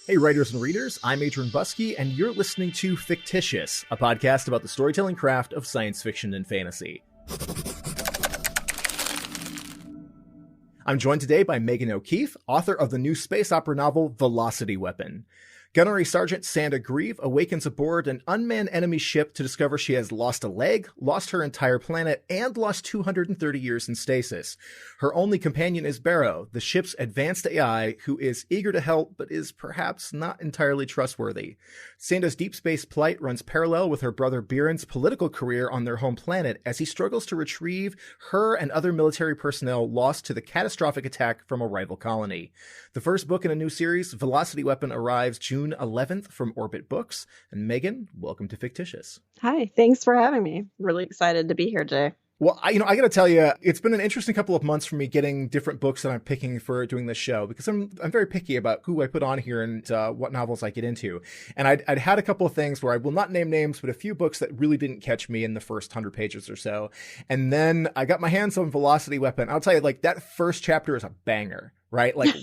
Hey, writers and readers, I'm Adrian Buskey, and you're listening to Fictitious, a podcast about the storytelling craft of science fiction and fantasy. I'm joined today by Megan O'Keefe, author of the new space opera novel Velocity Weapon. Gunnery Sergeant Sanda Greeve awakens aboard an unmanned enemy ship to discover she has lost a leg, lost her entire planet, and lost 230 years in stasis. Her only companion is Bero, the ship's advanced AI, who is eager to help but is perhaps not entirely trustworthy. Sanda's deep space plight runs parallel with her brother Biran's political career on their home planet as he struggles to retrieve her and other military personnel lost to the catastrophic attack from a rival colony. The first book in a new series, Velocity Weapon, arrives June 11th from Orbit Books. And Megan, welcome to Fictitious. Hi, thanks for having me. Really excited to be here today. Well, I got to tell you, it's been an interesting couple of months for me getting different books that I'm picking for doing this show, because I'm very picky about who I put on here and what novels I get into. And I'd had a couple of things where I will not name names, but a few books that really didn't catch me in the first 100 pages or so. And then I got my hands on Velocity Weapon. I'll tell you, like, that first chapter is a banger. Right? Like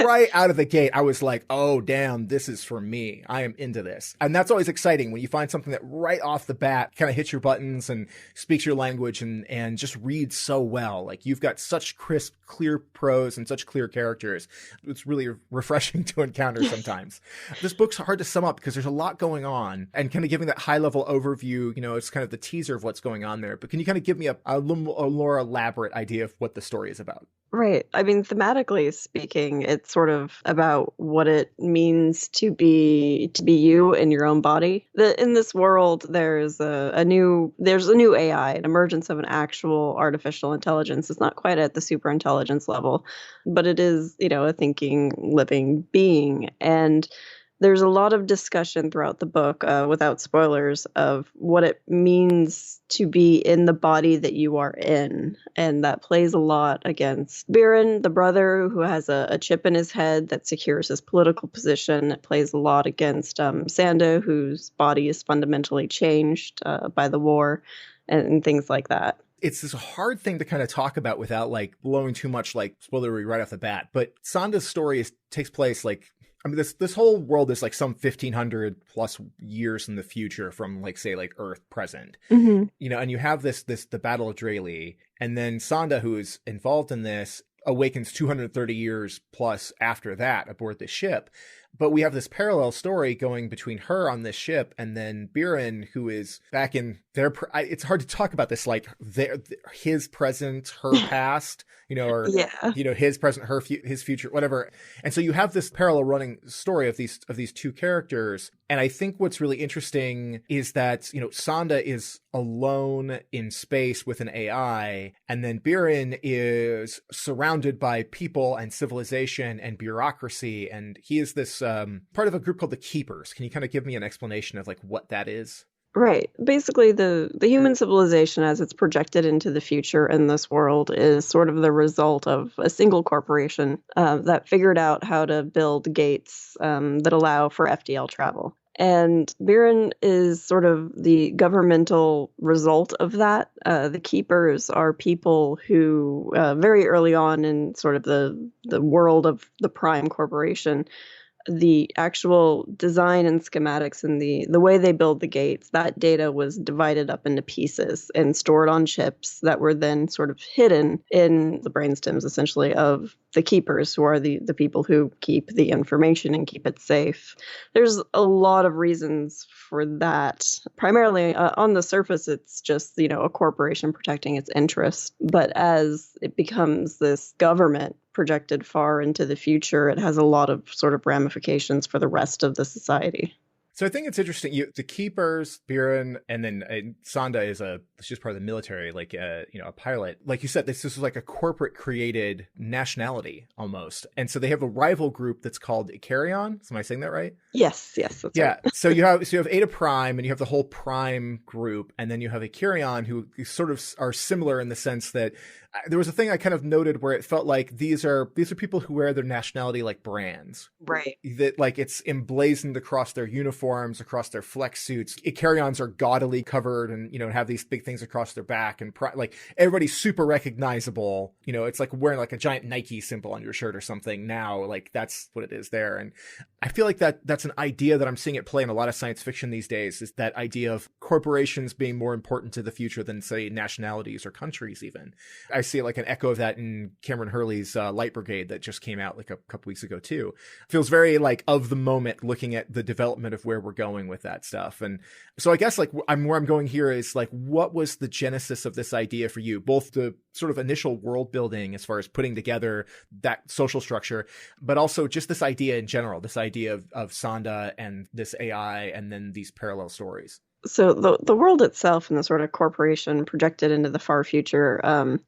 right out of the gate, I was like, oh, damn, this is for me. I am into this. And that's always exciting when you find something that right off the bat kind of hits your buttons and speaks your language and just reads so well. Like, you've got such crisp, clear prose and such clear characters. It's really refreshing to encounter sometimes. This book's hard to sum up because there's a lot going on, and kind of giving that high level overview, it's kind of the teaser of what's going on there. But can you kind of give me a little more elaborate idea of what the story is about? Right. I mean, thematically speaking, it's sort of about what it means to be you in your own body. In this world, there's a new AI, an emergence of an actual artificial intelligence. It's not quite at the super intelligence level, but it is, a thinking, living being. And there's a lot of discussion throughout the book, without spoilers, of what it means to be in the body that you are in. And that plays a lot against Biran, the brother, who has a chip in his head that secures his political position. It plays a lot against Sanda, whose body is fundamentally changed by the war and things like that. It's this hard thing to kind of talk about without like blowing too much like spoilery right off the bat. But Sanda's story takes place this whole world is like some 1500 plus years in the future from like, say, like Earth present, and you have the Battle of Draley, and then Sanda, who is involved in this, awakens 230 years plus after that aboard the ship. But we have this parallel story going between her on this ship and then Biran, who is back in their, it's hard to talk about this, like his present, her past, his present, his future, whatever. And so you have this parallel running story of these two characters. And I think what's really interesting is that, Sanda is alone in space with an AI, and then Biran is surrounded by people and civilization and bureaucracy. And he is this part of a group called the Keepers. Can you kind of give me an explanation of like what that is? Right. Basically, the human civilization as it's projected into the future in this world is sort of the result of a single corporation that figured out how to build gates that allow for FDL travel. And Biran is sort of the governmental result of that. The Keepers are people who very early on in sort of the world of the Prime Corporation, the actual design and schematics and the way they build the gates, that data was divided up into pieces and stored on chips that were then sort of hidden in the brainstems, essentially, of the Keepers, who are the people who keep the information and keep it safe. There's a lot of reasons for that. Primarily, on the surface, it's just, a corporation protecting its interests. But as it becomes this government projected far into the future, it has a lot of sort of ramifications for the rest of the society. So I think it's interesting. The Keepers, Biran, and then Sanda is she's part of the military, like a pilot. Like you said, this is like a corporate created nationality almost. And so they have a rival group that's called Icarion. Am I saying that right? Yes, that's right. So you have Eta Prime, and you have the whole Prime group, and then you have Icarion, who sort of are similar in the sense that there was a thing I kind of noted where it felt like these are people who wear their nationality like brands. Right. That like it's emblazoned across their uniforms, across their flex suits. Icarions are gaudily covered and, have these big things across their back and like everybody's super recognizable. It's like wearing like a giant Nike symbol on your shirt or something now. Like that's what it is there. And I feel like that's an idea that I'm seeing it play in a lot of science fiction these days, is that idea of corporations being more important to the future than, say, nationalities or countries even. I see like an echo of that in Cameron Hurley's Light Brigade that just came out like a couple weeks ago too. Feels very like of the moment, looking at the development of where we're going with that stuff. And so I guess like where I'm going here is like, what was the genesis of this idea for you? Both the sort of initial world building as far as putting together that social structure, but also just this idea in general, this idea of Sanda and this AI and then these parallel stories. So the world itself and the sort of corporation projected into the far future,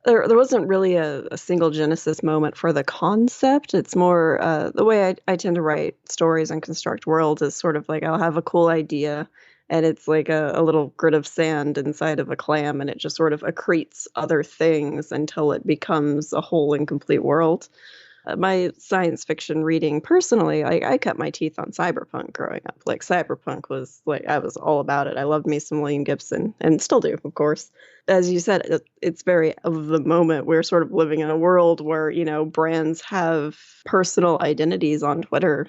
there wasn't really a single genesis moment for the concept. It's more the way I tend to write stories and construct worlds is sort of like I'll have a cool idea and it's like a little grit of sand inside of a clam and it just sort of accretes other things until it becomes a whole and complete world. My science fiction reading personally, I cut my teeth on cyberpunk growing up. Like cyberpunk was like, I was all about it. I loved me some William Gibson and still do, of course. As you said, it's very of the moment. We're sort of living in a world where, brands have personal identities on Twitter.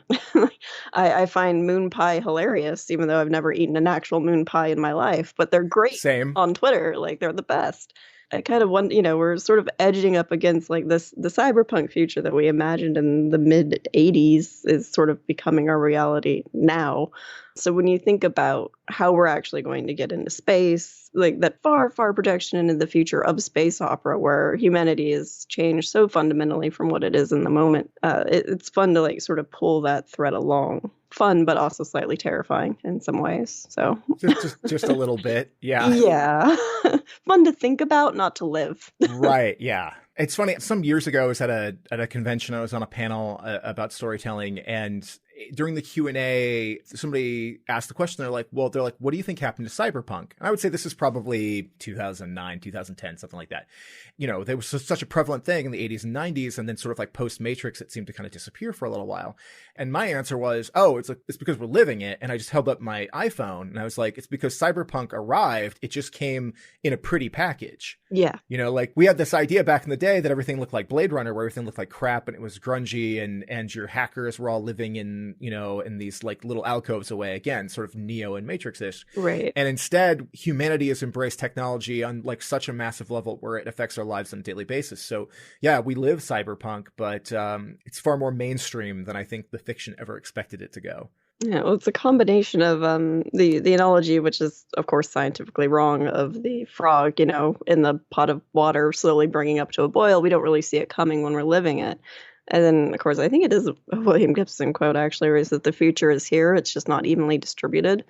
I find moon pie hilarious, even though I've never eaten an actual moon pie in my life, but they're great. Same. On Twitter. Like they're the best. I kind of want, we're sort of edging up against like the cyberpunk future that we imagined in the mid 80s is sort of becoming our reality now. So when you think about how we're actually going to get into space, like that far, far projection into the future of space opera, where humanity has changed so fundamentally from what it is in the moment, it's fun to like sort of pull that thread along. Fun, but also slightly terrifying in some ways. So just a little bit. Yeah. Yeah. Fun to think about, not to live. Right. Yeah. It's funny. Some years ago, I was at a convention. I was on a panel about storytelling, and during the Q&A, somebody asked the question. They're like, what do you think happened to cyberpunk? And I would say this is probably 2009, 2010, something like that. There was such a prevalent thing in the 80s and 90s, and then sort of like post-Matrix, it seemed to kind of disappear for a little while. And my answer was, it's because we're living it. And I just held up my iPhone and I was like, it's because cyberpunk arrived. It just came in a pretty package. Yeah. Like we had this idea back in the day that everything looked like Blade Runner, where everything looked like crap and it was grungy and your hackers were all living in these like little alcoves away, again, sort of Neo and Matrix-ish. Right. And instead, humanity has embraced technology on like such a massive level where it affects our lives on a daily basis. So yeah, we live cyberpunk, but it's far more mainstream than I think the fiction ever expected it to go. Yeah, well, it's a combination of the analogy, which is of course scientifically wrong, of the frog, in the pot of water slowly bringing up to a boil. We don't really see it coming when we're living it. And then, of course, I think it is a William Gibson quote, actually, where is that the future is here. It's just not evenly distributed.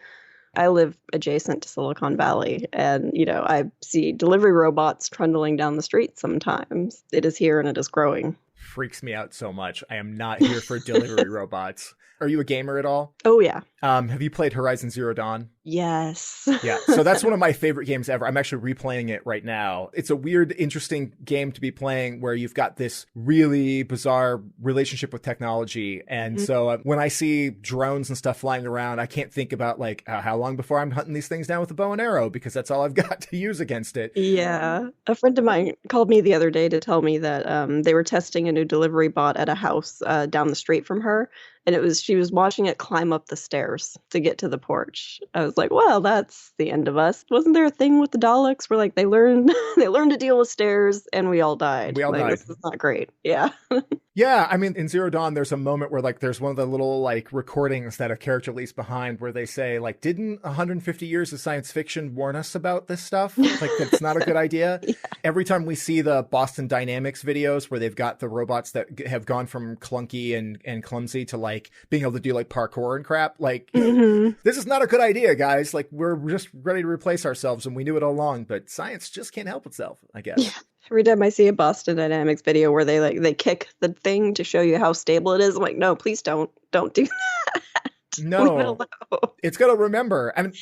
I live adjacent to Silicon Valley, and, I see delivery robots trundling down the street sometimes. It is here and it is growing. Freaks me out so much. I am not here for delivery robots. Are you a gamer at all? Oh, yeah. Have you played Horizon Zero Dawn? Yes. Yeah. So that's one of my favorite games ever. I'm actually replaying it right now. It's a weird, interesting game to be playing where you've got this really bizarre relationship with technology. And so when I see drones and stuff flying around, I can't think about like how long before I'm hunting these things down with a bow and arrow, because that's all I've got to use against it. Yeah. A friend of mine called me the other day to tell me that they were testing a new delivery bot at a house down the street from her. And she was watching it climb up the stairs to get to the porch. I was like, well, that's the end of us. Wasn't there a thing with the Daleks where like they learned to deal with stairs and we all died? We all died. This is not great. Yeah. Yeah, I mean, in Zero Dawn, there's a moment where like there's one of the little like recordings that a character leaves behind where they say like, didn't 150 years of science fiction warn us about this stuff? Like that's not a good idea. Yeah. Every time we see the Boston Dynamics videos where they've got the robots that have gone from clunky and clumsy to like being able to do like parkour and crap, like this is not a good idea, guys. Like we're just ready to replace ourselves and we knew it all along, but science just can't help itself, I guess. Yeah. Every time I see a Boston Dynamics video where they kick the thing to show you how stable it is, I'm like, no, please don't do that. We will No, know. it's gonna remember. And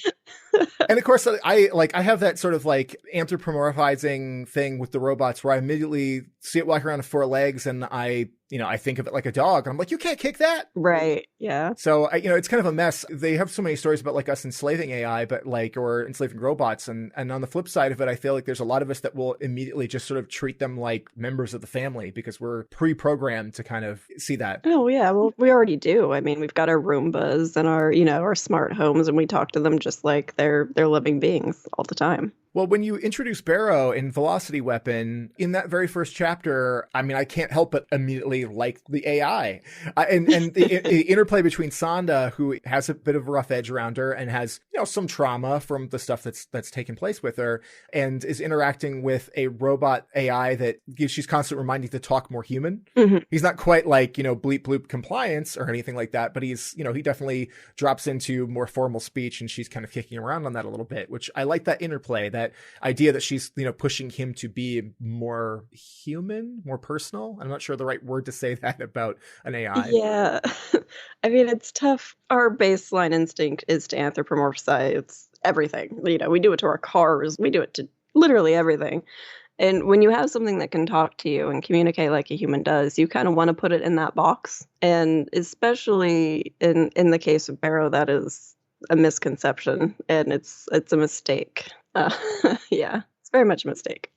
of course, I have that sort of like anthropomorphizing thing with the robots where I immediately see it walking around on four legs, and I think of it like a dog. I'm like, you can't kick that. Right. Yeah. So, it's kind of a mess. They have so many stories about like us enslaving AI, or enslaving robots. And on the flip side of it, I feel like there's a lot of us that will immediately just sort of treat them like members of the family because we're pre-programmed to kind of see that. Oh yeah, well we already do. I mean, we've got our Roombas and our smart homes, and we talk to them just like they're living beings all the time. Well, when you introduce Bero in Velocity Weapon, in that very first chapter, I mean, I can't help but immediately like the AI. And the interplay between Sanda, who has a bit of a rough edge around her and has, some trauma from the stuff that's taken place with her, and is interacting with a robot AI that she's constantly reminding to talk more human. Mm-hmm. He's not quite like, bleep bloop compliance or anything like that, but he's, he definitely drops into more formal speech, and she's kind of kicking around on that a little bit, which I like that interplay, that idea that she's, pushing him to be more human, more personal. I'm not sure the right word to say that about an AI. Yeah. I mean, it's tough. Our baseline instinct is to anthropomorphize everything. We do it to our cars. We do it to literally everything. And when you have something that can talk to you and communicate like a human does, you kind of want to put it in that box. And especially in the case of Bero, that is a misconception, and it's a mistake. Yeah, it's very much a mistake.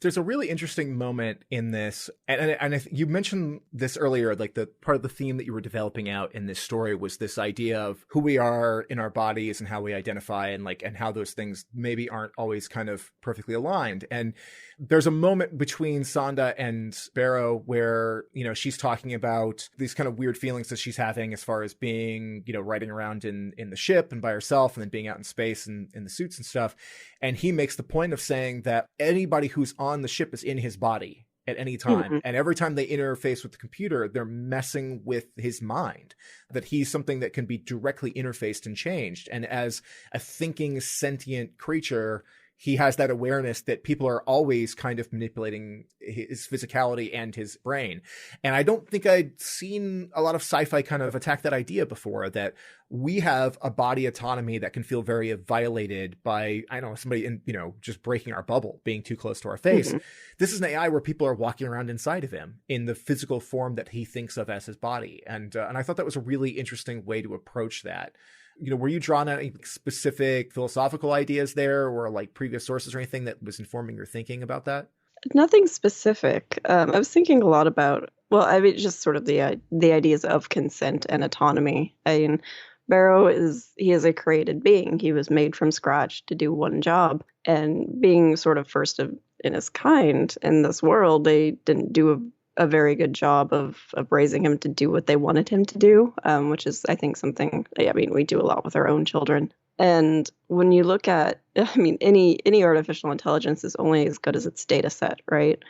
There's a really interesting moment in this, and you mentioned this earlier, like the part of the theme that you were developing out in this story was this idea of who we are in our bodies and how we identify, and how those things maybe aren't always kind of perfectly aligned. And there's a moment between Sanda and Bero where, she's talking about these kind of weird feelings that she's having as far as being, riding around in the ship and by herself, and then being out in space and in the suits and stuff. And he makes the point of saying that anybody who's on the ship is in his body at any time. Mm-hmm. And every time they interface with the computer, they're messing with his mind, that he's something that can be directly interfaced and changed. And as a thinking, sentient creature, he has that awareness that people are always kind of manipulating his physicality and his brain. And I don't think I'd seen a lot of sci-fi kind of attack that idea before, that we have a body autonomy that can feel very violated by, somebody just breaking our bubble, being too close to our face. Mm-hmm. This is an AI where people are walking around inside of him in the physical form that he thinks of as his body. And I thought that was a really interesting way to approach that. Were you drawn on any specific philosophical ideas there, or like previous sources or anything that was informing your thinking about that? Nothing specific. I was thinking a lot about, just sort of the ideas of consent and autonomy. I mean, Bero is a created being. He was made from scratch to do one job, and being sort of first in his kind in this world, they didn't do a very good job of raising him to do what they wanted him to do, which is, I think, something, we do a lot with our own children. And when you look at, any artificial intelligence is only as good as its data set, right?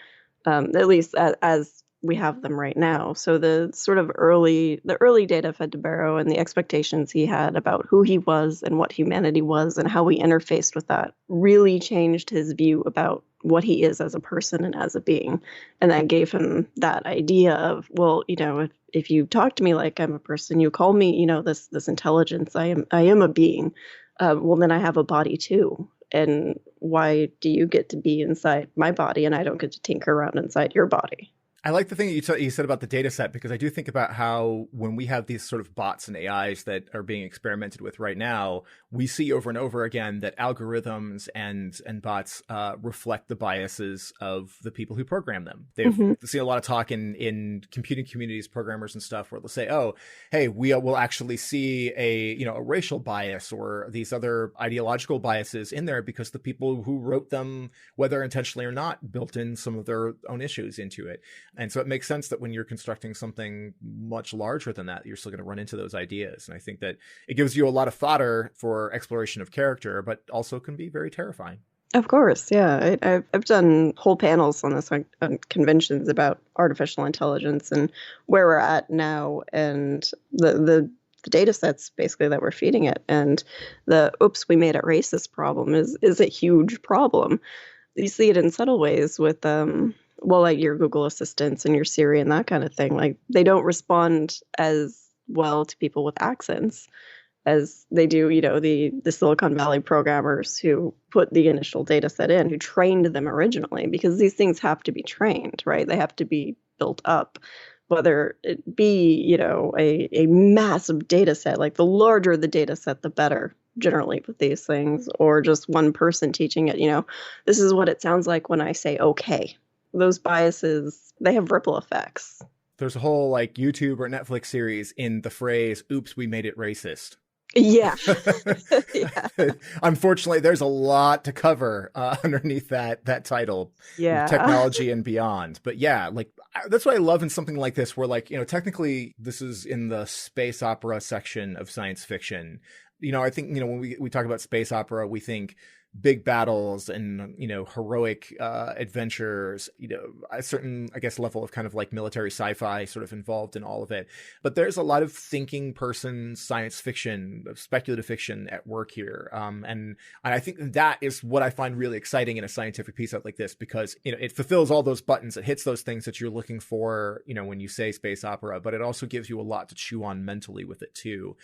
At least as we have them right now. So the early data fed to Bero and the expectations he had about who he was and what humanity was and how we interfaced with that really changed his view about what he is as a person and as a being. And that gave him that idea of, well, if you talk to me like I'm a person, you call me, this intelligence, I am a being, well, then I have a body too. And why do you get to be inside my body and I don't get to tinker around inside your body? I like the thing that you said about the data set, because I do think about how when we have these sort of bots and AIs that are being experimented with right now, we see over and over again that algorithms and bots reflect the biases of the people who program them. They've seen a lot of talk in computing communities, programmers and stuff, where they'll say, oh, hey, we will actually see a racial bias or these other ideological biases in there because the people who wrote them, whether intentionally or not, built in some of their own issues into it. And so it makes sense that when you're constructing something much larger than that, you're still going to run into those ideas. And I think that it gives you a lot of fodder for exploration of character, but also can be very terrifying. Of course, yeah. I've done whole panels on this on conventions about artificial intelligence and where we're at now, and the data sets basically that we're feeding it. And the oops, we made it racist problem is a huge problem. You see it in subtle ways with like your Google Assistants and your Siri and that kind of thing. Like, they don't respond as well to people with accents as they do, the Silicon Valley programmers who put the initial data set in, who trained them originally, because these things have to be trained, right? They have to be built up, whether it be, a massive data set, like the larger the data set, the better generally with these things, or just one person teaching it, this is what it sounds like when I say okay. Those biases, they have ripple effects. There's a whole like YouTube or Netflix series in the phrase, oops, we made it racist. Yeah. Yeah. Unfortunately, there's a lot to cover underneath that title. Yeah. Technology and beyond. But yeah, like that's what I love in something like this, where like, technically this is in the space opera section of science fiction. I think, when we talk about space opera, we think big battles and, heroic adventures, a certain, I guess, level of kind of like military sci-fi sort of involved in all of it. But there's a lot of thinking person science fiction, speculative fiction at work here. And I think that is what I find really exciting in a scientific piece out like this, because, it fulfills all those buttons. It hits those things that you're looking for, when you say space opera, but it also gives you a lot to chew on mentally with it too.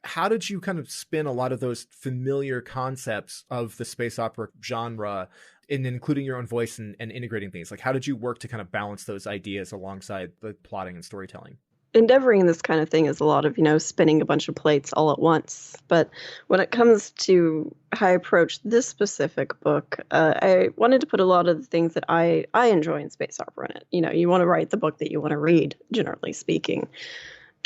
How did you kind of spin a lot of those familiar concepts of the space opera genre in including your own voice and integrating things? Like, how did you work to kind of balance those ideas alongside the plotting and storytelling? Endeavoring this kind of thing is a lot of, spinning a bunch of plates all at once. But when it comes to how I approach this specific book, I wanted to put a lot of the things that I enjoy in space opera in it. You want to write the book that you want to read, generally speaking.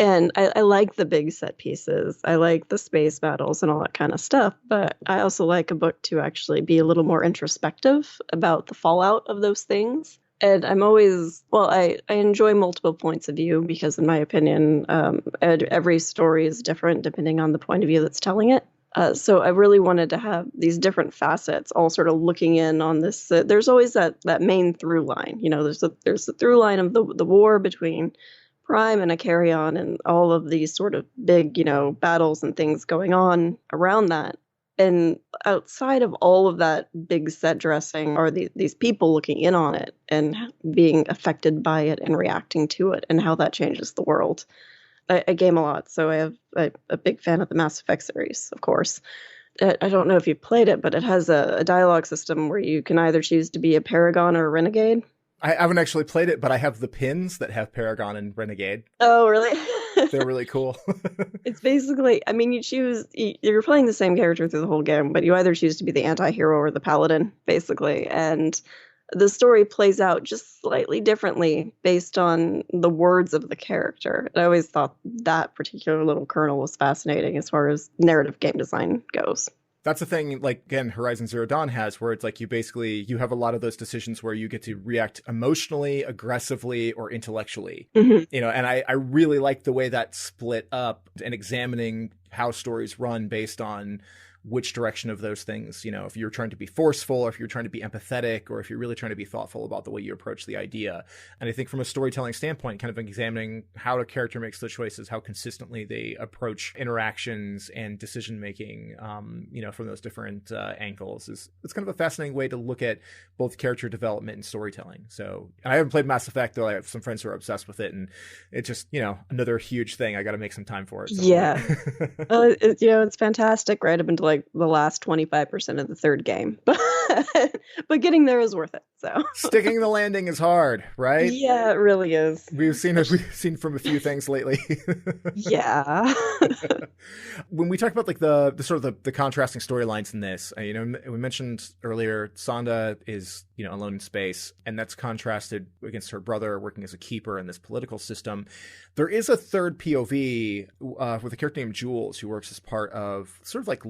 And I like the big set pieces. I like the space battles and all that kind of stuff. But I also like a book to actually be a little more introspective about the fallout of those things. And I'm always, I enjoy multiple points of view because, in my opinion, every story is different depending on the point of view that's telling it. So I really wanted to have these different facets all sort of looking in on this. There's always that main through line. There's the through line of the war between Prime and Icarion and all of these sort of big, battles and things going on around that. And outside of all of that big set dressing are these people looking in on it and being affected by it and reacting to it and how that changes the world. I game a lot, so I'm a big fan of the Mass Effect series, of course. I don't know if you've played it, but it has a dialogue system where you can either choose to be a Paragon or a Renegade. I haven't actually played it, but I have the pins that have Paragon and Renegade. Oh, really? They're really cool. It's basically, you're playing the same character through the whole game, but you either choose to be the anti-hero or the paladin, basically. And the story plays out just slightly differently based on the words of the character. And I always thought that particular little kernel was fascinating as far as narrative game design goes. That's the thing, like, again, Horizon Zero Dawn has, where it's like you have a lot of those decisions where you get to react emotionally, aggressively, or intellectually. Mm-hmm. And I really like the way that split up and examining how stories run based on which direction of those things, if you're trying to be forceful or if you're trying to be empathetic or if you're really trying to be thoughtful about the way you approach the idea. And I think from a storytelling standpoint, kind of examining how a character makes the choices, how consistently they approach interactions and decision making, from those different angles it's kind of a fascinating way to look at both character development and storytelling. So, and I haven't played Mass Effect, though I have some friends who are obsessed with it, and it's just, another huge thing. I got to make some time for it. Yeah. It's fantastic right up until like the last 25% of the third game, but getting there is worth it. So sticking the landing is hard, right? Yeah, it really is. We've seen from a few things lately. Yeah. When we talk about like the sort of the contrasting storylines in this, we mentioned earlier, Sanda is alone in space, and that's contrasted against her brother working as a keeper in this political system. There is a third POV with a character named Jules, who works as part of sort of like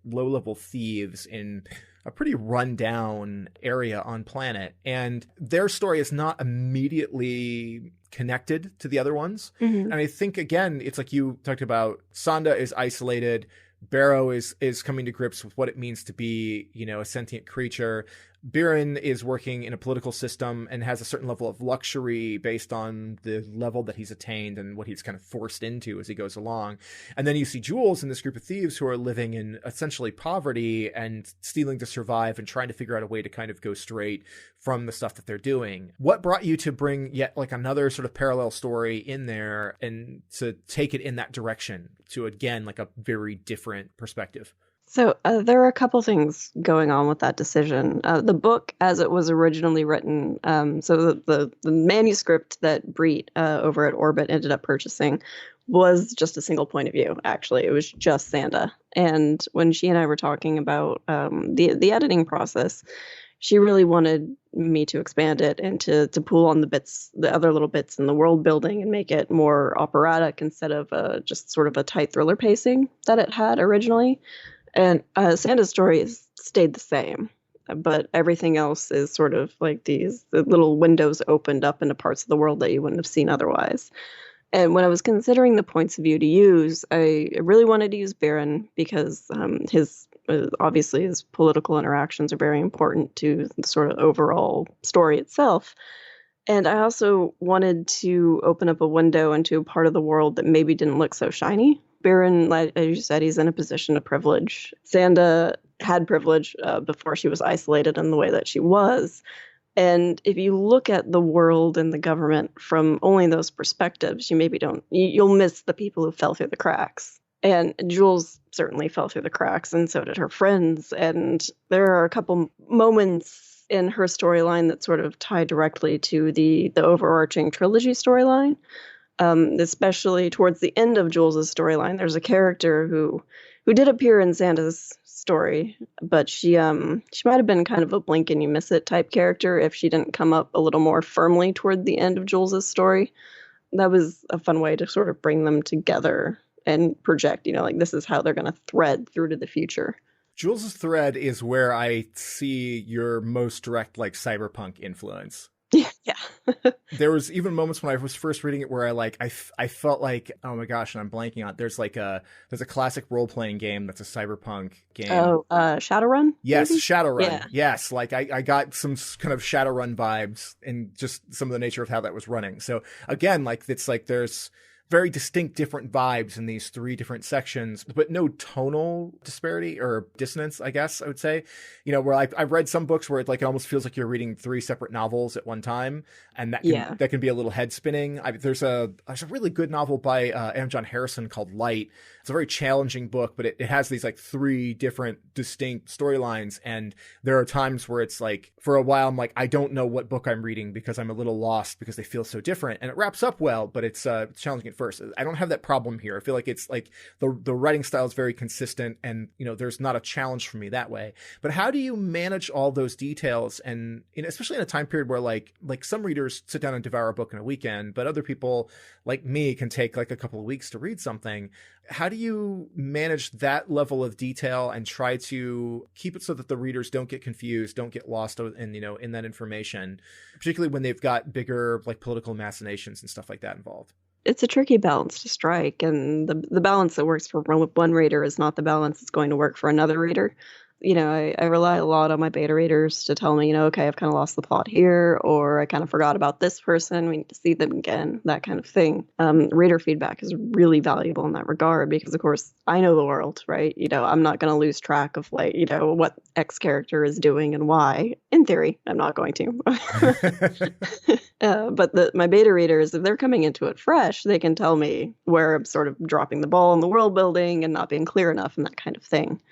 low-level thieves in a pretty run-down area on planet, and their story is not immediately connected to the other ones. Mm-hmm. And I think, again, it's like you talked about, Sanda is isolated, Bero is coming to grips with what it means to be, a sentient creature. Biran is working in a political system and has a certain level of luxury based on the level that he's attained and what he's kind of forced into as he goes along. And then you see Jules and this group of thieves who are living in essentially poverty and stealing to survive and trying to figure out a way to kind of go straight from the stuff that they're doing. What brought you to bring yet like another sort of parallel story in there and to take it in that direction to, again, like a very different perspective? So there are a couple things going on with that decision. The book, as it was originally written, so the manuscript that Breet over at Orbit ended up purchasing was just a single point of view, actually. It was just Sanda. And when she and I were talking about the editing process, she really wanted me to expand it and to pull on the other little bits in the world building and make it more operatic instead of just sort of a tight thriller pacing that it had originally. And Sanda's story stayed the same, but everything else is sort of like the little windows opened up into parts of the world that you wouldn't have seen otherwise. And when I was considering the points of view to use, I really wanted to use Biran because obviously his political interactions are very important to the sort of overall story itself. And I also wanted to open up a window into a part of the world that maybe didn't look so shiny. Biran, like as you said, he's in a position of privilege. Sanda had privilege before she was isolated in the way that she was. And if you look at the world and the government from only those perspectives, you'll miss the people who fell through the cracks. And Jules certainly fell through the cracks, and so did her friends. And there are a couple moments in her storyline that sort of tie directly to the overarching trilogy storyline. Especially towards the end of Jules's storyline, there's a character who did appear in Sanda's story, but she might have been kind of a blink and you miss it type character if she didn't come up a little more firmly toward the end of Jules's story. That was a fun way to sort of bring them together and project, like this is how they're going to thread through to the future. Jules's thread is where I see your most direct like cyberpunk influence. Yeah. There was even moments when I was first reading it where I felt like, oh my gosh, and I'm blanking on. There's a classic role playing game that's a cyberpunk game. Oh, Shadowrun? Yes, maybe? Shadowrun. Yeah. Yes, like I got some kind of Shadowrun vibes and just some of the nature of how that was running. So again, like it's like there's very distinct different vibes in these three different sections, but no tonal disparity or dissonance, I guess I would say. Where I've read some books where it almost feels like you're reading three separate novels at one time, and that can be a little head spinning. There's a really good novel by M. John Harrison called Light. It's a very challenging book, but it has these like three different distinct storylines, and there are times where it's like for a while I'm like I don't know what book I'm reading because I'm a little lost because they feel so different, and it wraps up well, but it's challenging at first. I don't have that problem here. I feel like it's like the writing style is very consistent, and there's not a challenge for me that way. But how do you manage all those details, and especially in a time period where like some readers sit down and devour a book in a weekend, but other people like me can take like a couple of weeks to read something. How do you manage that level of detail and try to keep it so that the readers don't get confused, don't get lost in that information, particularly when they've got bigger like political machinations and stuff like that involved? It's a tricky balance to strike, and the balance that works for one reader is not the balance that's going to work for another reader. I rely a lot on my beta readers to tell me, okay, I've kind of lost the plot here, or I kind of forgot about this person. We need to see them again, that kind of thing. Reader feedback is really valuable in that regard because, of course, I know the world, right? I'm not going to lose track of what X character is doing and why. In theory, I'm not going to. But my beta readers, if they're coming into it fresh, they can tell me where I'm sort of dropping the ball in the world building and not being clear enough and that kind of thing.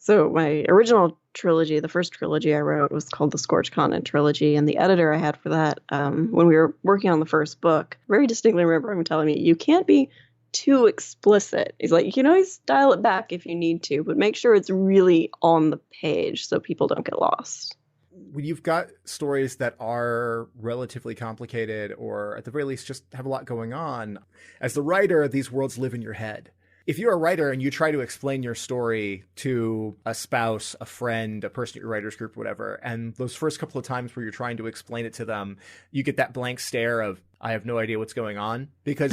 So my original trilogy, the first trilogy I wrote, was called the Scorch Trilogy, and the editor I had for that, when we were working on the first book, very distinctly remember him telling me, you can't be too explicit. He's like, you can always dial it back if you need to, but make sure it's really on the page so people don't get lost. When you've got stories that are relatively complicated, or at the very least just have a lot going on, as the writer, these worlds live in your head. If you're a writer and you try to explain your story to a spouse, a friend, a person at your writer's group, whatever, and those first couple of times where you're trying to explain it to them, you get that blank stare of, I have no idea what's going on, because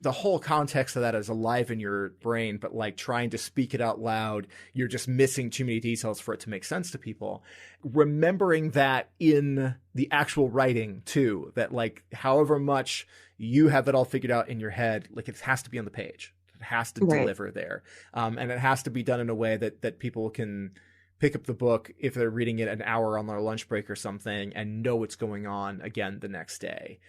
the whole context of that is alive in your brain, but like trying to speak it out loud, you're just missing too many details for it to make sense to people. Remembering that in the actual writing too, that like however much you have it all figured out in your head, like it has to be on the page. It has to deliver there. And it has to be done in a way that people can pick up the book if they're reading it an hour on their lunch break or something and know what's going on again the next day.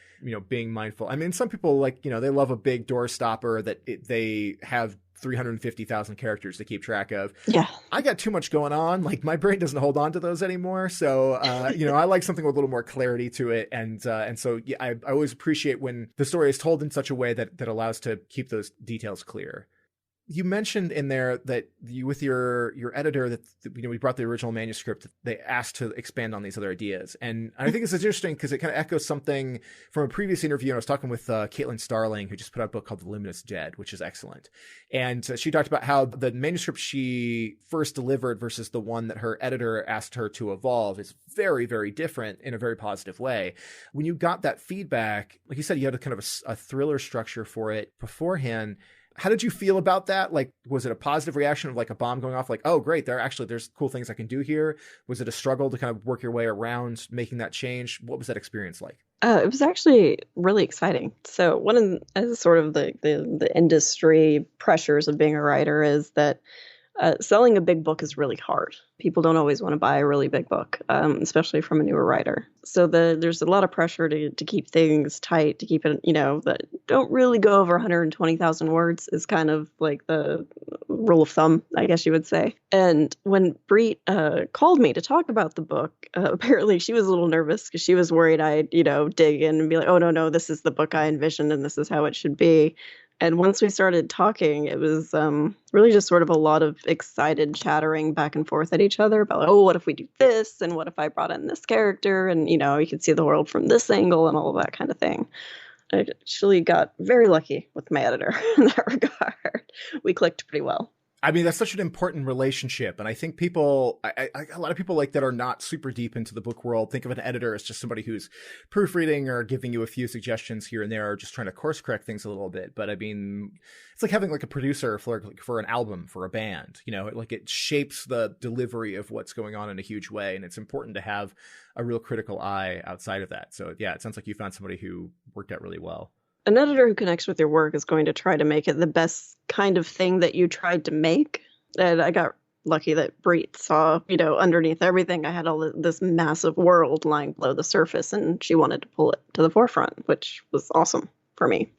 Being mindful. I mean, some people like, they love a big door stopper that they have 350,000 characters to keep track of. Yeah. I got too much going on. Like my brain doesn't hold on to those anymore. So, I like something with a little more clarity to it. And so yeah, I always appreciate when the story is told in such a way that allows to keep those details clear. You mentioned in there that with your editor that we brought the original manuscript, they asked to expand on these other ideas, and I think this is interesting because it kind of echoes something from a previous interview. And I was talking with Caitlin Starling, who just put out a book called The Luminous Dead, which is excellent, and she talked about how the manuscript she first delivered versus the one that her editor asked her to evolve is very, very different in a very positive way. When you got that feedback, like you said, you had a kind of a thriller structure for it beforehand. How did you feel about that? Like, was it a positive reaction of like a bomb going off? Like, oh, great, there's cool things I can do here. Was it a struggle to kind of work your way around making that change? What was that experience like? It was actually really exciting. So one of sort of the industry pressures of being a writer is that selling a big book is really hard. People don't always want to buy a really big book, especially from a newer writer. So there's a lot of pressure to keep things tight, to keep it, that don't really go over 120,000 words is kind of like the rule of thumb, I guess you would say. And when Bree called me to talk about the book, apparently she was a little nervous because she was worried I'd, dig in and be like, oh, no, this is the book I envisioned and this is how it should be. And once we started talking, it was really just sort of a lot of excited chattering back and forth at each other about, oh, what if we do this? And what if I brought in this character? And, you could see the world from this angle and all of that kind of thing. I actually got very lucky with my editor in that regard. We clicked pretty well. I mean, that's such an important relationship. And I think people, a lot of people like that are not super deep into the book world think of an editor as just somebody who's proofreading or giving you a few suggestions here and there, or just trying to course correct things a little bit. But I mean, it's like having like a producer for an album, for a band, like it shapes the delivery of what's going on in a huge way. And it's important to have a real critical eye outside of that. So yeah, it sounds like you found somebody who worked out really well. An editor who connects with your work is going to try to make it the best kind of thing that you tried to make. And I got lucky that Bree saw, underneath everything, I had all this massive world lying below the surface, and she wanted to pull it to the forefront, which was awesome for me.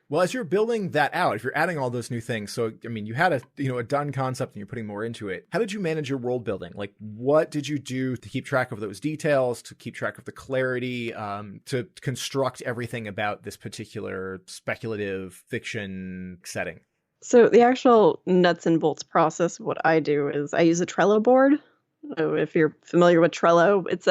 Well, as you're building that out, if you're adding all those new things, so, I mean, you had a done concept and you're putting more into it. How did you manage your world building? Like, what did you do to keep track of those details, to keep track of the clarity, to construct everything about this particular speculative fiction setting? So the actual nuts and bolts process of what I do is I use a Trello board. So if you're familiar with Trello, it's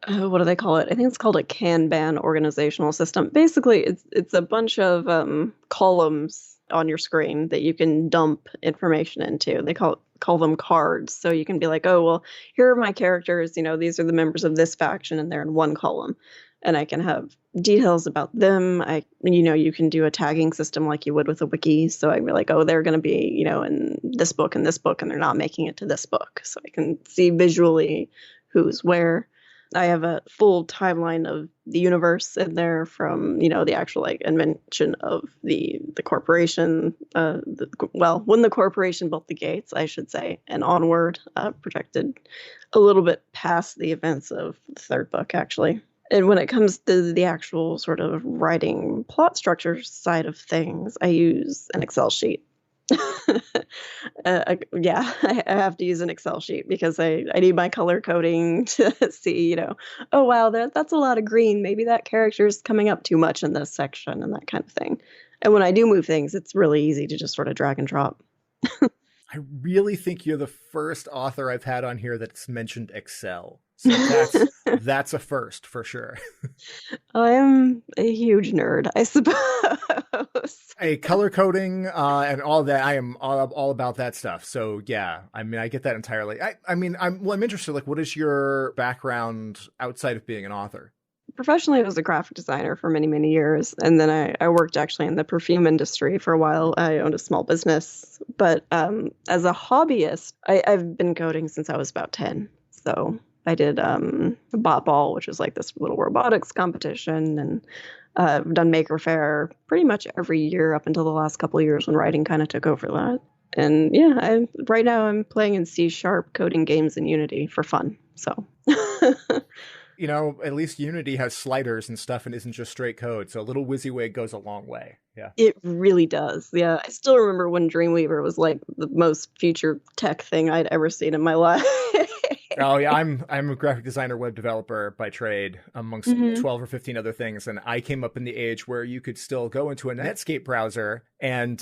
what do they call it? I think it's called a Kanban organizational system. Basically, it's a bunch of columns on your screen that you can dump information into. They call them cards. So you can be like, oh, well, here are my characters. These are the members of this faction, and they're in one column. And I can have details about them. You can do a tagging system like you would with a wiki. So I'd be like, oh, they're going to be, in this book and this book, and they're not making it to this book. So I can see visually who's where. I have a full timeline of the universe in there from, the actual invention of the corporation. When the corporation built the gates, I should say, and onward, projected a little bit past the events of the third book, actually. And when it comes to the actual sort of writing plot structure side of things, I use an Excel sheet. I have to use an Excel sheet because I need my color coding to see, oh, wow, that's a lot of green. Maybe that character is coming up too much in this section and that kind of thing. And when I do move things, it's really easy to just sort of drag and drop. I really think you're the first author I've had on here that's mentioned Excel. So that's a first for sure. I am a huge nerd, I suppose. Hey, color coding and all that. I am all about that stuff. So yeah, I mean, I get that entirely. I'm interested. Like, what is your background outside of being an author? professionally, I was a graphic designer for many, many years. And then I worked actually in the perfume industry for a while. I owned a small business. But as a hobbyist, I've been coding since I was about 10. So I did Bot Ball, which is like this little robotics competition. And I've done Maker Faire pretty much every year up until the last couple of years when writing kind of took over that. And yeah, right now I'm playing in C# coding games in Unity for fun. So... You know, at least Unity has sliders and stuff and isn't just straight code. So a little WYSIWYG goes a long way. Yeah. It really does. Yeah. I still remember when Dreamweaver was like the most future tech thing I'd ever seen in my life. Oh yeah, I'm a graphic designer, web developer by trade, amongst 12 or 15 other things, and I came up in the age where you could still go into a Netscape browser and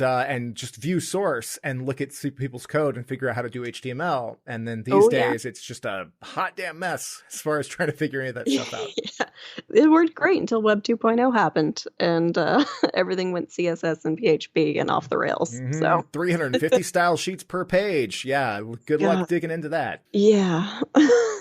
just view source and look at people's code and figure out how to do HTML. And then these days, it's just a hot damn mess as far as trying to figure any of that stuff out. Yeah. It worked great until Web 2.0 happened, and everything went CSS and PHP and off the rails. So 350 style sheets per page. Yeah, good luck digging into that. Yeah.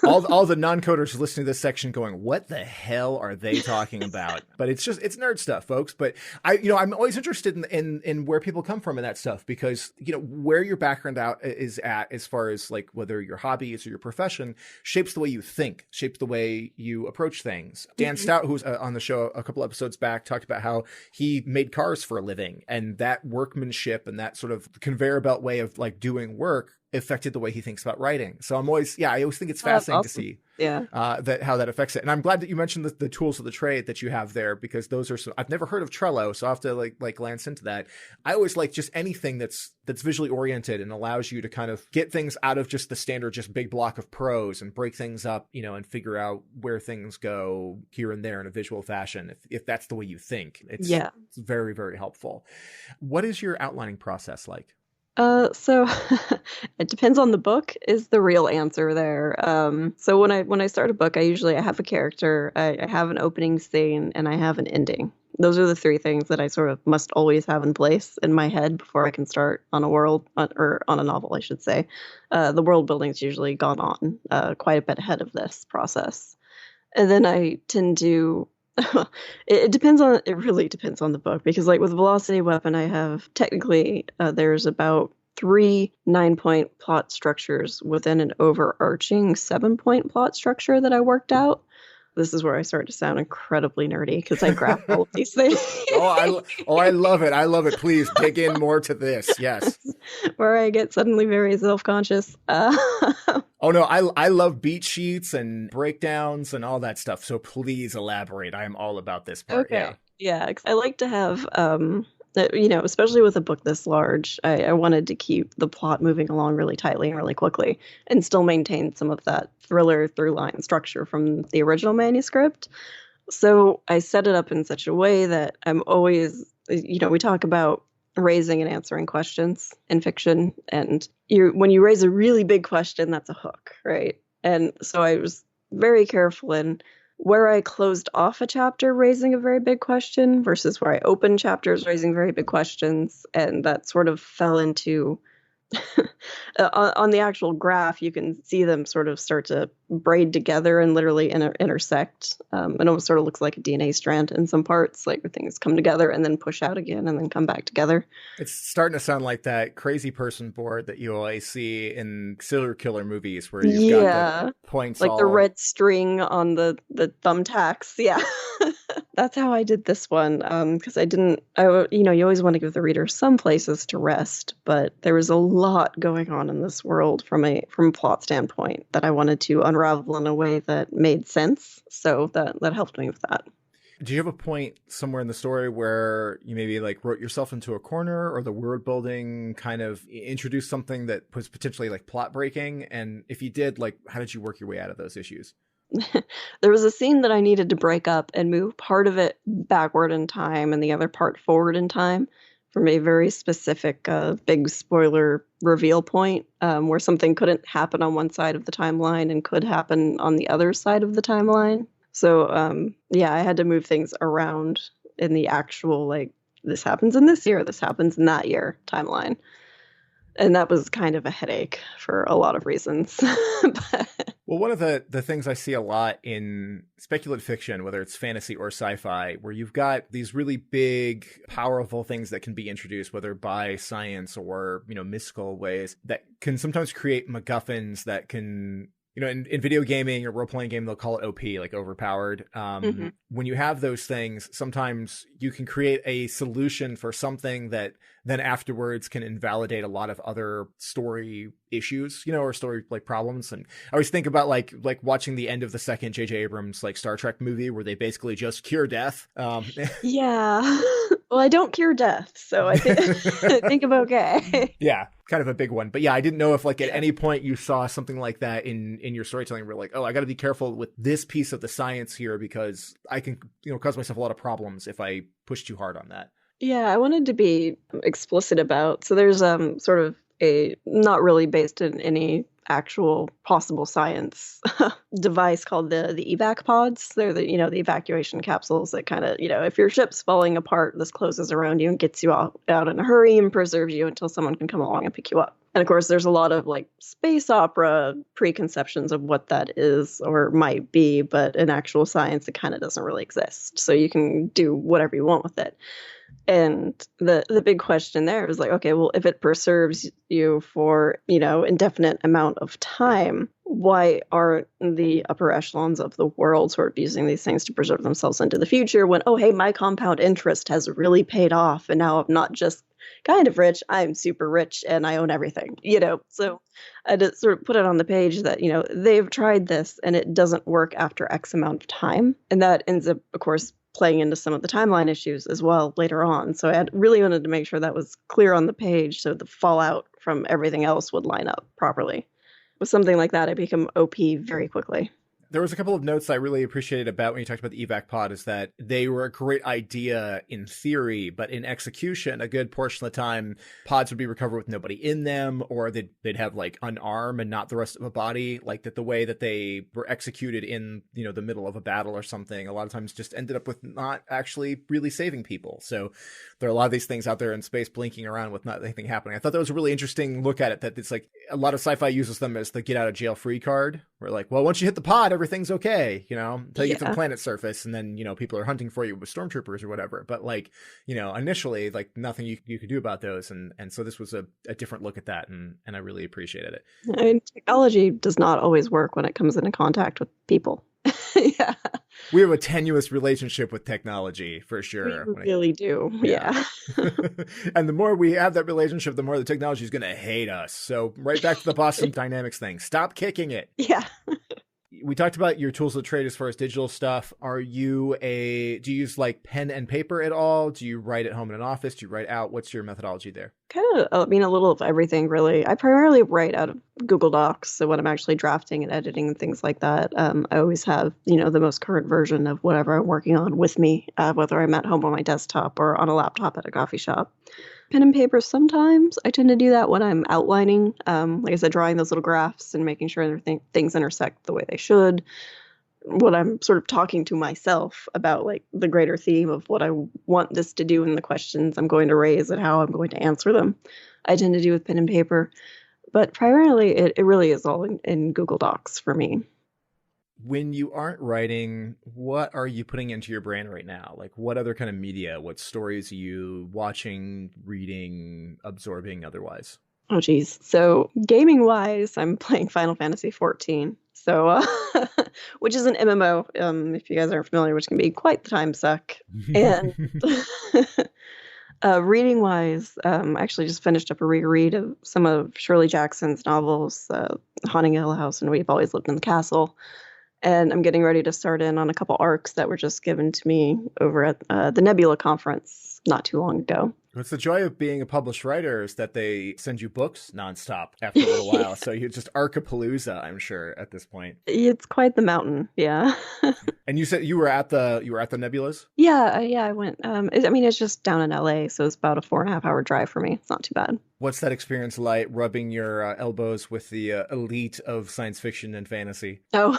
all the non-coders listening to this section going, what the hell are they talking about? But it's nerd stuff, folks. But I'm always interested in where people come from in that stuff, because where your background is at, as far as like whether your hobbies or your profession, shapes the way you think, shapes the way you approach things. Dan Stout, who was on the show a couple episodes back, talked about how he made cars for a living, and that workmanship and that sort of conveyor belt way of like doing work affected the way he thinks about writing. So I always think it's fascinating to see how that affects it. And I'm glad that you mentioned the tools of the trade that you have there, because those are I've never heard of Trello, so I have to like glance into that. I always like just anything that's visually oriented and allows you to kind of get things out of just the standard, just big block of prose, and break things up, and figure out where things go here and there in a visual fashion. If that's the way you think, it's very, very helpful. What is your outlining process like? So it depends on the book is the real answer there. So when I start a book, I have a character, I have an opening scene, and I have an ending. Those are the three things that I sort of must always have in place in my head before I can start on a world, or on a novel, I should say. The world building's usually gone on quite a bit ahead of this process. And then I tend to it really depends on the book, because like with Velocity Weapon, I have technically there's about 3 9-point plot structures within an overarching 7-point plot structure that I worked out. This is where I start to sound incredibly nerdy, because I graph all of these things. I love it. I love it. Please dig in more to this. Yes. Where I get suddenly very self-conscious. Oh no, I love beat sheets and breakdowns and all that stuff. So please elaborate. I am all about this part. Okay. Yeah. I like to have, especially with a book this large, I wanted to keep the plot moving along really tightly and really quickly, and still maintain some of that thriller through-line structure from the original manuscript. So I set it up in such a way that I'm always, we talk about raising and answering questions in fiction, and when you raise a really big question, that's a hook, right? And so I was very careful in where I closed off a chapter raising a very big question versus where I opened chapters raising very big questions, and that sort of fell into on the actual graph, you can see them sort of start to braid together and literally intersect. It almost sort of looks like a DNA strand in some parts, like where things come together and then push out again and then come back together. It's starting to sound like that crazy person board that you always see in serial killer movies, where you've got the points, like the red string on the thumbtacks. Yeah. That's how I did this one, because you always want to give the reader some places to rest, but there was a lot going on in this world from a plot standpoint that I wanted to unravel in a way that made sense. So that helped me with that. Do you have a point somewhere in the story where you maybe like wrote yourself into a corner, or the world building kind of introduced something that was potentially like plot breaking? And if you did, like, how did you work your way out of those issues? There was a scene that I needed to break up and move part of it backward in time and the other part forward in time from a very specific big spoiler reveal point, where something couldn't happen on one side of the timeline and could happen on the other side of the timeline. So I had to move things around in the actual, like, this happens in this year, this happens in that year timeline. And that was kind of a headache for a lot of reasons. But Well, one of the things I see a lot in speculative fiction, whether it's fantasy or sci-fi, where you've got these really big, powerful things that can be introduced, whether by science or, mystical ways, that can sometimes create MacGuffins that can, in video gaming or role-playing game, they'll call it OP, like overpowered. When you have those things, sometimes you can create a solution for something that then afterwards can invalidate a lot of other story issues, or story like problems. And I always think about like watching the end of the second J.J. Abrams like Star Trek movie where they basically just cure death. yeah. Well, I don't cure death, so I think I'm okay. Yeah, kind of a big one. But yeah, I didn't know if like at any point you saw something like that in your storytelling where like, oh, I got to be careful with this piece of the science here because I can, cause myself a lot of problems if I push too hard on that. Yeah, I wanted to be explicit about. So there's sort of a not really based in any actual possible science device called the Evac Pods. They're the evacuation capsules that kind of, if your ship's falling apart, this closes around you and gets you out in a hurry and preserves you until someone can come along and pick you up. And of course, there's a lot of like space opera preconceptions of what that is or might be, but in actual science, it kind of doesn't really exist. So you can do whatever you want with it. And the big question there is like, okay, well, if it preserves you for, indefinite amount of time, why aren't the upper echelons of the world sort of using these things to preserve themselves into the future when, oh, hey, my compound interest has really paid off and now I'm not just kind of rich, I'm super rich and I own everything, So I just sort of put it on the page that, they've tried this and it doesn't work after X amount of time. And that ends up, of course, playing into some of the timeline issues as well later on. So I really wanted to make sure that was clear on the page so the fallout from everything else would line up properly. With something like that, I become OP very quickly. There was a couple of notes I really appreciated about when you talked about the evac pod is that they were a great idea in theory, but in execution, a good portion of the time, pods would be recovered with nobody in them, or they'd have like an arm and not the rest of a body. Like that the way that they were executed in, the middle of a battle or something, a lot of times just ended up with not actually really saving people. So there are a lot of these things out there in space blinking around with not anything happening. I thought that was a really interesting look at it, that it's like a lot of sci-fi uses them as the get out of jail free card. Where like, well, once you hit the pod, everything's okay, until you get to the planet surface, and then, people are hunting for you with stormtroopers or whatever. But like, initially, like nothing you could do about those. And so this was a different look at that. And I really appreciated it. I mean, technology does not always work when it comes into contact with people. Yeah. We have a tenuous relationship with technology for sure. We really do. Yeah. And the more we have that relationship, the more the technology is going to hate us. So right back to the Boston Dynamics thing. Stop kicking it. Yeah. We talked about your tools of trade as far as digital stuff. Do you use like pen and paper at all? Do you write at home in an office? Do you write out? What's your methodology there? Kind of, a little of everything, really. I primarily write out of Google Docs. So when I'm actually drafting and editing and things like that, I always have, the most current version of whatever I'm working on with me, whether I'm at home on my desktop or on a laptop at a coffee shop. Pen and paper sometimes. I tend to do that when I'm outlining, like I said, drawing those little graphs and making sure things intersect the way they should. When I'm sort of talking to myself about like the greater theme of what I want this to do and the questions I'm going to raise and how I'm going to answer them, I tend to do with pen and paper. But primarily, it really is all in Google Docs for me. When you aren't writing, what are you putting into your brain right now? Like what other kind of media, what stories are you watching, reading, absorbing otherwise? Oh, geez. So gaming wise, I'm playing Final Fantasy 14. So, which is an MMO, if you guys aren't familiar, which can be quite the time suck. And reading wise, I actually just finished up a reread of some of Shirley Jackson's novels, Haunting Hill House and We've Always Lived in the Castle. And I'm getting ready to start in on a couple arcs that were just given to me over at the Nebula conference not too long ago. What's the joy of being a published writer is that they send you books nonstop after a little while. So you just Archipalooza, I'm sure, at this point. It's quite the mountain, yeah. And you said you were at the Nebulas? Yeah, I went. It's just down in LA, so it's about a 4.5-hour drive for me. It's not too bad. What's that experience like, rubbing your elbows with the elite of science fiction and fantasy? Oh,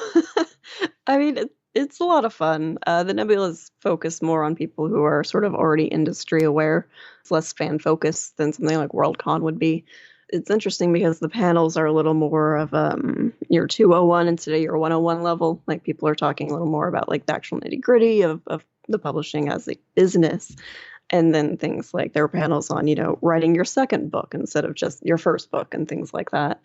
it's a lot of fun. The Nebulas focus more on people who are sort of already industry aware. It's less fan focused than something like Worldcon would be. It's interesting because the panels are a little more of your 201 instead of your 101 level. Like people are talking a little more about like the actual nitty gritty of the publishing as a business. And then things like there were panels on, writing your second book instead of just your first book and things like that,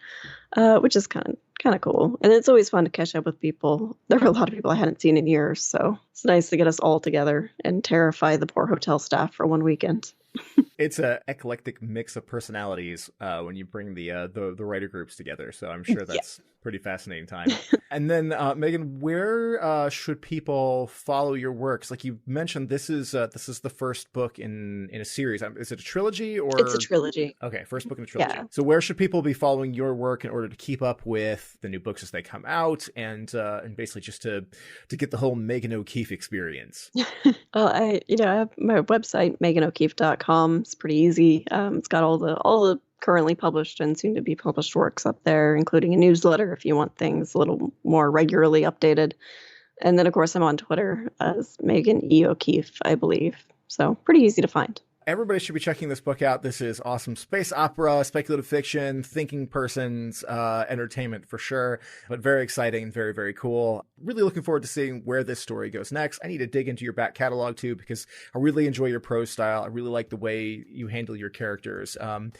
which is kind of cool. And it's always fun to catch up with people. There were a lot of people I hadn't seen in years, so it's nice to get us all together and terrify the poor hotel staff for one weekend. It's a eclectic mix of personalities when you bring the writer groups together. So I'm sure that's pretty fascinating time. And then Megan, where should people follow your works? Like you mentioned, this is the first book in a series. Is it a trilogy or? It's a trilogy. Okay, first book in a trilogy. Yeah. So where should people be following your work in order to keep up with the new books as they come out and basically just to get the whole Megan O'Keefe experience? Well, I have my website, meganokeefe.com. It's pretty easy. It's got all the currently published and soon to be published works up there, including a newsletter if you want things a little more regularly updated. And then, of course, I'm on Twitter as Megan E. O'Keefe, I believe. So pretty easy to find. Everybody should be checking this book out. This is awesome space opera, speculative fiction, thinking person's entertainment for sure, but very exciting and very, very cool. Really looking forward to seeing where this story goes next. I need to dig into your back catalog too, because I really enjoy your prose style. I really like the way you handle your characters. I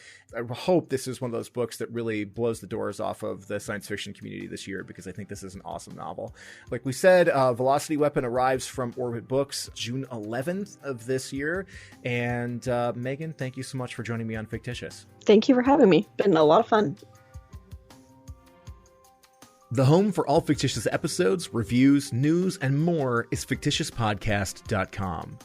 hope this is one of those books that really blows the doors off of the science fiction community this year, because I think this is an awesome novel. Like we said, Velocity Weapon arrives from Orbit Books June 11th of this year. And Megan, thank you so much for joining me on Fictitious. Thank you for having me. Been a lot of fun. The home for all Fictitious episodes, reviews, news, and more is fictitiouspodcast.com.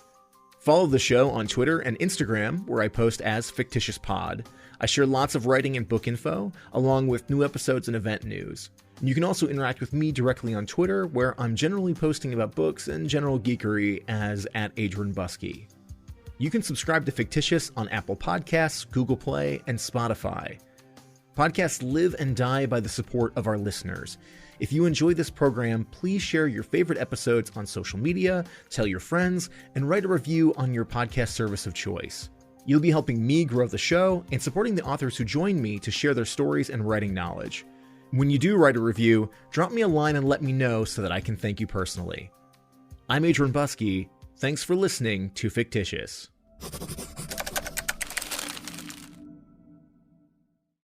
Follow the show on Twitter and Instagram, where I post as Fictitious Pod. I share lots of writing and book info, along with new episodes and event news. You can also interact with me directly on Twitter, where I'm generally posting about books and general geekery as @AdrianBusky. You can subscribe to Fictitious on Apple Podcasts, Google Play, and Spotify. Podcasts live and die by the support of our listeners. If you enjoy this program, please share your favorite episodes on social media, tell your friends, and write a review on your podcast service of choice. You'll be helping me grow the show and supporting the authors who join me to share their stories and writing knowledge. When you do write a review, drop me a line and let me know so that I can thank you personally. I'm Adrian Busky. Thanks for listening to Fictitious.